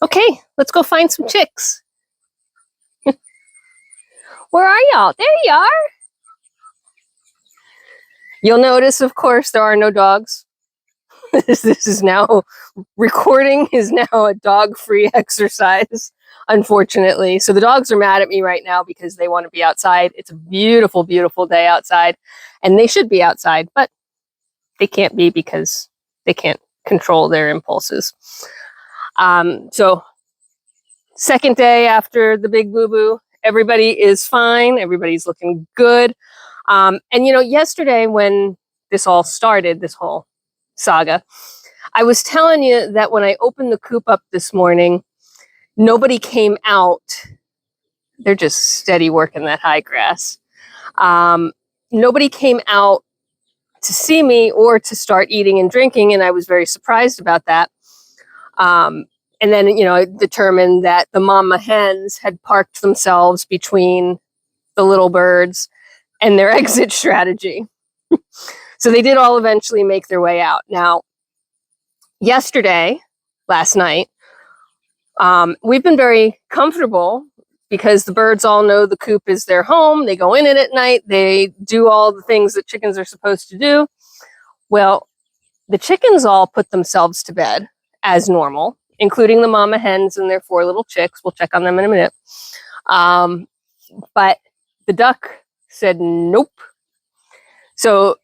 Okay, let's go find some chicks. Where are y'all? There you are. You'll notice, of course, there are no dogs. This is now, recording is now a dog-free exercise, unfortunately. So the dogs are mad at me right now because they want to be outside. It's a beautiful, beautiful day outside, and they should be outside, but they can't be because they can't control their impulses. So second day after the big boo-boo, everybody is fine. Everybody's looking good. And yesterday when this all started, this whole saga, I was telling you that when I opened the coop up this morning, nobody came out. They're just steady working that high grass. Nobody came out to see me or to start eating and drinking, and I was very surprised about that. And then, I determined that the mama hens had parked themselves between the little birds and their exit strategy. So they did all eventually make their way out. Now, last night, we've been very comfortable because the birds all know the coop is their home. They go in it at night. They do all the things that chickens are supposed to do. Well, the chickens all put themselves to bed as normal, including the mama hens and their 4 little chicks. We'll check on them in a minute. But the duck said nope. So,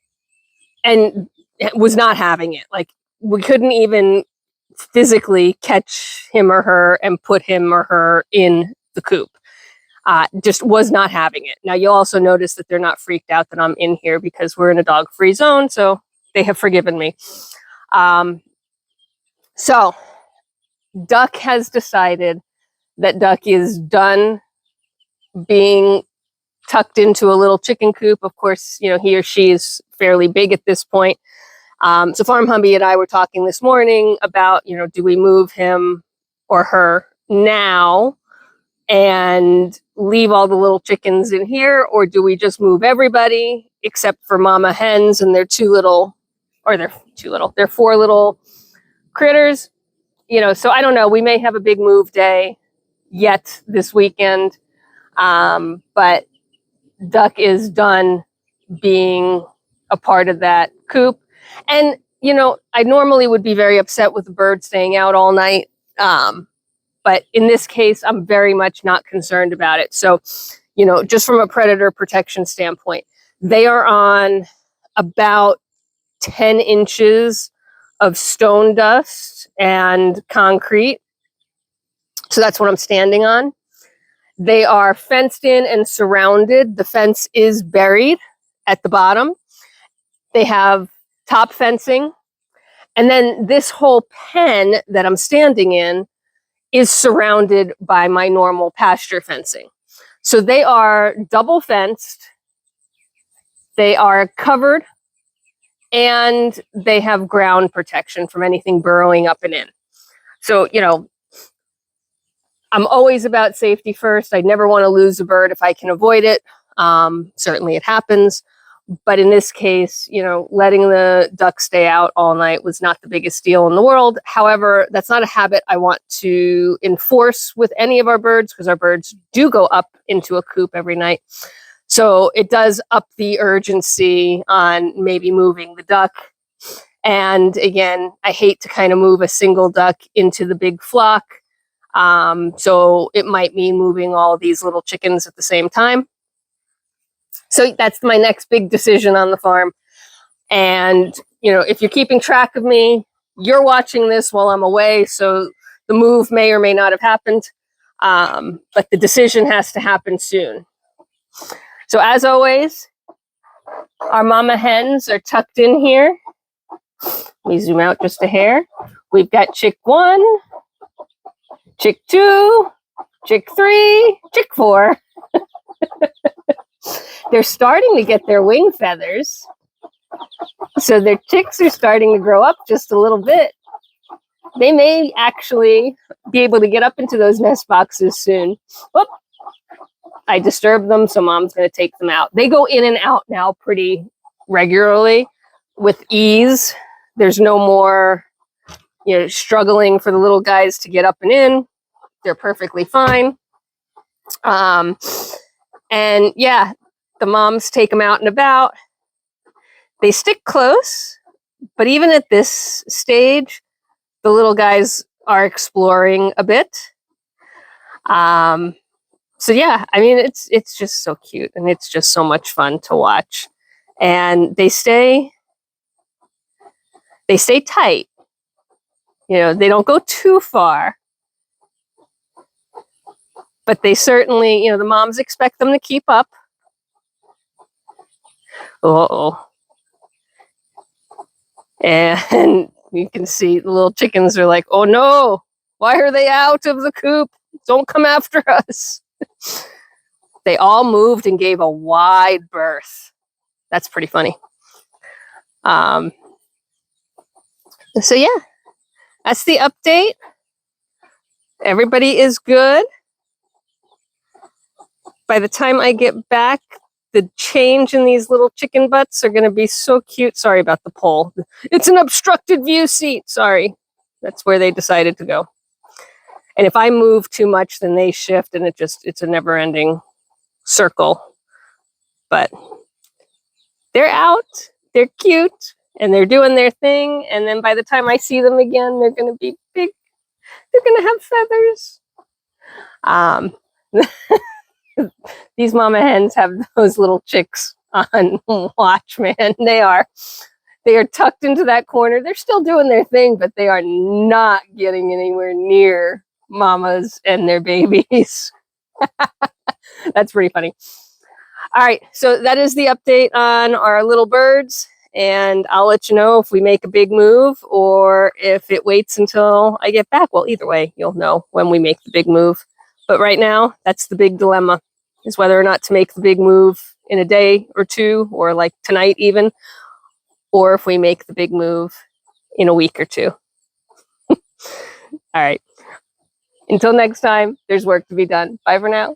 and was not having it. Like, we couldn't even physically catch him or her and put him or her in the coop. Just was not having it. Now, you'll also notice that they're not freaked out that I'm in here because we're in a dog-free zone, so they have forgiven me. So, Duck has decided that Duck is done being tucked into a little chicken coop. Of course, he or she is fairly big at this point. So Farm Hubby and I were talking this morning about, do we move him or her now and leave all the little chickens in here, or do we just move everybody except for mama hens and their 4 little critters? So I don't know. We may have a big move day yet this weekend, but Duck is done being a part of that coop. And, I normally would be very upset with the bird staying out all night. But in this case, I'm very much not concerned about it. So, just from a predator protection standpoint, they are on about 10 inches of stone dust and concrete. So that's what I'm standing on. They are fenced in and surrounded. The fence is buried at the bottom. They have top fencing. And then this whole pen that I'm standing in is surrounded by my normal pasture fencing. So they are double fenced. They are covered. And they have ground protection from anything burrowing up and in. So, I'm always about safety first. I never want to lose a bird if I can avoid it. Certainly it happens. But in this case, letting the duck stay out all night was not the biggest deal in the world. However, that's not a habit I want to enforce with any of our birds, because our birds do go up into a coop every night. So it does up the urgency on maybe moving the duck. And again, I hate to kind of move a single duck into the big flock. So it might mean moving all these little chickens at the same time. So that's my next big decision on the farm. And, if you're keeping track of me, you're watching this while I'm away. So the move may or may not have happened. But the decision has to happen soon. So as always, our mama hens are tucked in here. Let me zoom out just a hair. We've got chick 1, chick 2, chick 3, chick 4. They're starting to get their wing feathers. So their chicks are starting to grow up just a little bit. They may actually be able to get up into those nest boxes soon. Whoop. I disturbed them, so Mom's going to take them out. They go in and out now pretty regularly with ease. There's no more struggling for the little guys to get up and in. They're perfectly fine. And yeah, the moms take them out and about. They stick close, but even at this stage, the little guys are exploring a bit. So yeah, I mean, it's just so cute, and it's just so much fun to watch. And they stay tight. They don't go too far, but they certainly, the moms expect them to keep up. Uh-oh. And you can see the little chickens are like, oh no, why are they out of the coop? Don't come after us. They all moved and gave a wide berth. That's pretty funny. So yeah, that's the update. Everybody is good. By the time I get back, the change in these little chicken butts are going to be so cute. Sorry about the pole. It's an obstructed view seat. Sorry. That's where they decided to go. And if I move too much, then they shift, and it's a never-ending circle. But they're out. They're cute, and they're doing their thing. And then by the time I see them again, they're going to be big. They're going to have feathers. These mama hens have those little chicks on watch, man. They are tucked into that corner. They're still doing their thing, but they are not getting anywhere near mamas and their babies. That's pretty funny. All right, so that is the update on our little birds, and I'll let you know if we make a big move or if it waits until I get back. Well, either way, you'll know when we make the big move. But right now, that's the big dilemma, is whether or not to make the big move in a day or two, or like tonight even, or if we make the big move in a week or two. All right. Until next time, there's work to be done. Bye for now.